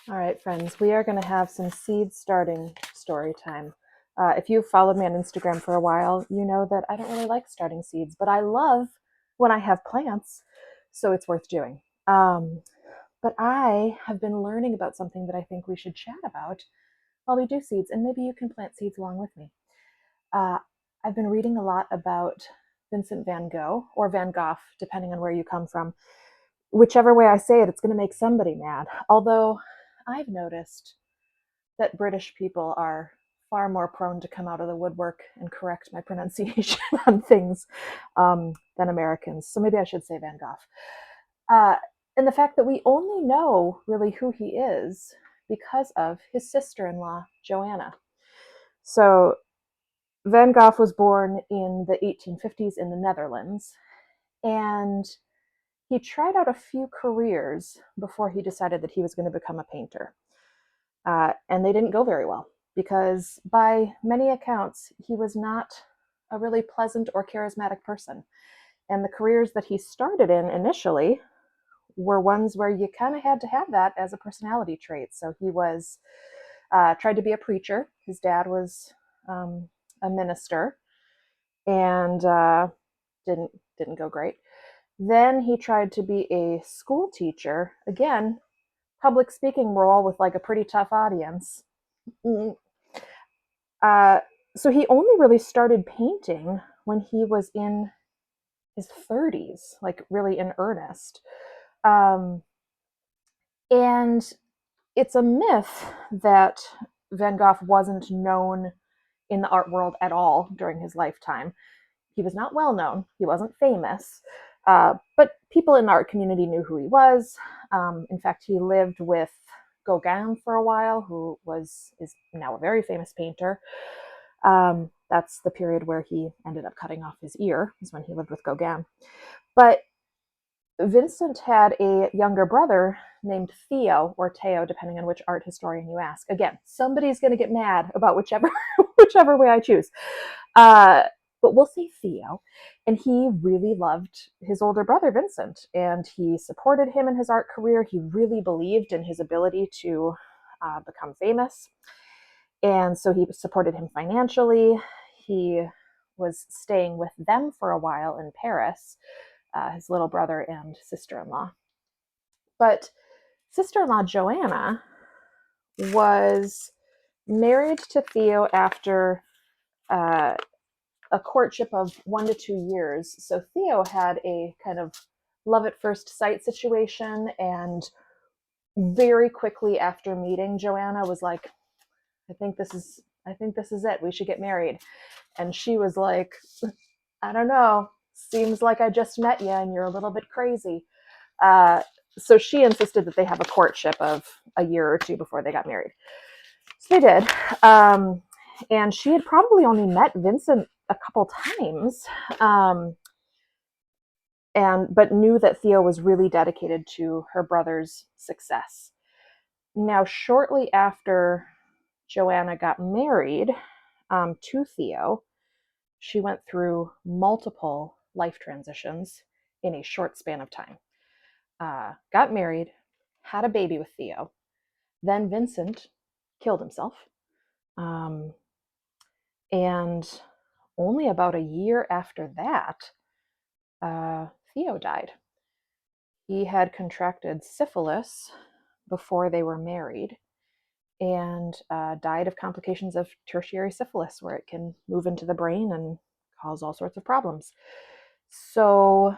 All right, friends, we are going to have some seed starting story time. If you've followed me on Instagram for a while, you know that I don't really like starting seeds, but I love when I have plants, so it's worth doing. But I have been learning about something that I think we should chat about while we do seeds, and maybe you can plant seeds along with me. Uh, I've been reading a lot about Vincent Van Gogh, or Van Gogh, depending on where you come from. Whichever way I say it, it's going to make somebody mad. Although I've noticed that British people are far more prone to come out of the woodwork and correct my pronunciation on things than Americans. So maybe I should say Van Gogh. And the fact that we only know really who he is because of his sister-in-law, Joanna. So Van Gogh was born in the 1850s in the Netherlands, and he tried out a few careers before he decided that he was going to become a painter. And they didn't go very well because, by many accounts, he was not a really pleasant or charismatic person. And the careers that he started in initially were ones where you kind of had to have that as a personality trait. So he was tried to be a preacher. His dad was a minister, and didn't go great. Then he tried to be a school teacher. Again, public speaking role with like a pretty tough audience. Uh, so he only really started painting when he was in his 30s, like really in earnest. Um, and it's a myth that Van Gogh wasn't known in the art world at all during his lifetime. He was not well known, he wasn't famous, but people in the art community knew who he was. In fact, he lived with Gauguin for a while, who is now a very famous painter. That's the period where he ended up cutting off his ear, is when he lived with Gauguin. But Vincent had a younger brother named Theo, or Theo, depending on which art historian you ask. Again, somebody's going to get mad about whichever way I choose. Uh, but we'll say Theo. And he really loved his older brother, Vincent, and he supported him in his art career. He really believed in his ability to become famous. And so he supported him financially. He was staying with them for a while in Paris, his little brother and sister-in-law. But sister-in-law Joanna was married to Theo after uh, a courtship of 1 to 2 years. So Theo had a kind of love at first sight situation, and very quickly after meeting Joanna was like, I think this is it. We should get married. And she was like, I don't know. Seems like I just met you and you're a little bit crazy. So she insisted that they have a courtship of a year or two before they got married. So they did. And she had probably only met Vincent a couple times, but knew that Theo was really dedicated to her brother's success. Now, shortly after Joanna got married to Theo, she went through multiple life transitions in a short span of time. Got married, had a baby with Theo. Then Vincent killed himself. And only about a year after that, Theo died. He had contracted syphilis before they were married, and died of complications of tertiary syphilis, where it can move into the brain and cause all sorts of problems. So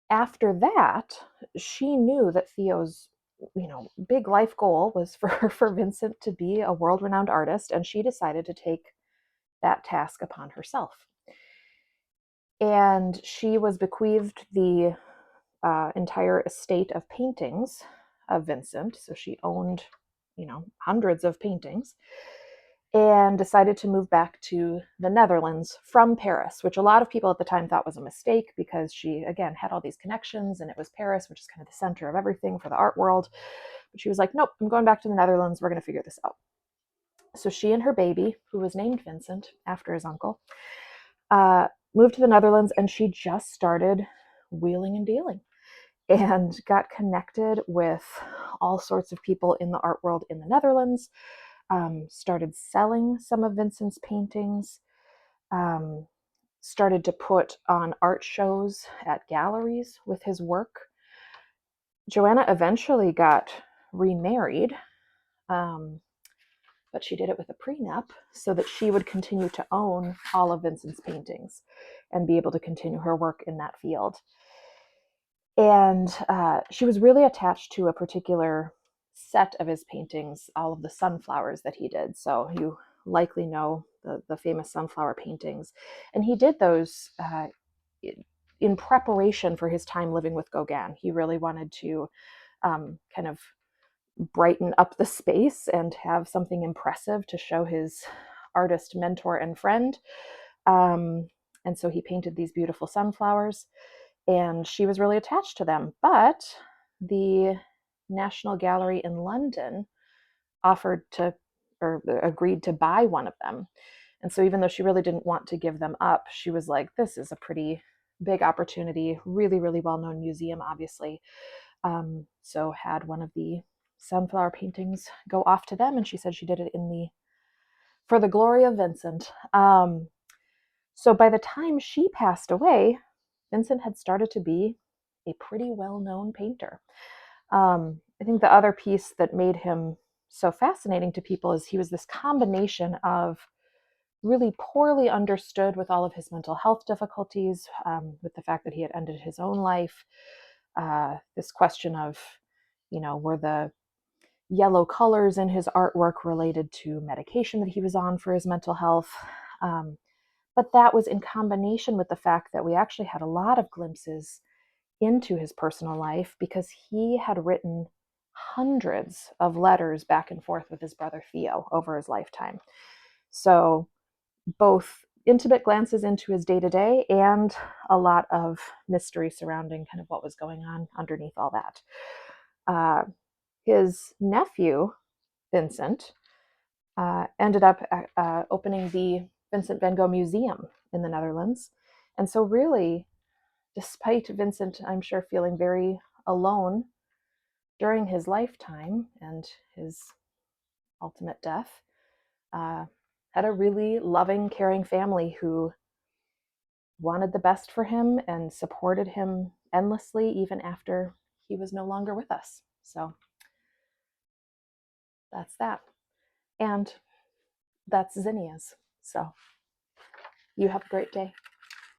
after that, she knew that Theo's big life goal was for Vincent to be a world-renowned artist, and she decided to take that task upon herself. And she was bequeathed the entire estate of paintings of Vincent. So she owned, hundreds of paintings, and decided to move back to the Netherlands from Paris, which a lot of people at the time thought was a mistake because she, again, had all these connections, and it was Paris, which is kind of the center of everything for the art world. But she was like, nope, I'm going back to the Netherlands. We're going to figure this out. So she and her baby, who was named Vincent after his uncle, moved to the Netherlands, and she just started wheeling and dealing. and got connected with all sorts of people in the art world in the Netherlands, started selling some of Vincent's paintings, um, started to put on art shows at galleries with his work. Joanna eventually got remarried, um, but she did it with a prenup so that she would continue to own all of Vincent's paintings and be able to continue her work in that field. And she was really attached to a particular set of his paintings, all of the sunflowers that he did. So you likely know the famous sunflower paintings. And he did those in preparation for his time living with Gauguin. He really wanted to kind of brighten up the space and have something impressive to show his artist mentor and friend. And so he painted these beautiful sunflowers, and she was really attached to them. But the National Gallery in London offered to, or agreed to buy one of them. And so even though she really didn't want to give them up, she was like, this is a pretty big opportunity, really, really well-known museum, obviously. So had one of the sunflower paintings go off to them, and she said she did it for the glory of Vincent. So by the time she passed away, Vincent had started to be a pretty well-known painter. I think the other piece that made him so fascinating to people is he was this combination of really poorly understood with all of his mental health difficulties, with the fact that he had ended his own life, this question of, were the yellow colors in his artwork related to medication that he was on for his mental health. But that was in combination with the fact that we actually had a lot of glimpses into his personal life because he had written hundreds of letters back and forth with his brother Theo over his lifetime. So both intimate glances into his day-to-day and a lot of mystery surrounding kind of what was going on underneath all that. His nephew, Vincent, ended up opening the Vincent Van Gogh Museum in the Netherlands. And so really, despite Vincent, I'm sure, feeling very alone during his lifetime and his ultimate death, had a really loving, caring family who wanted the best for him and supported him endlessly, even after he was no longer with us. So that's that. And that's zinnias. So you have a great day.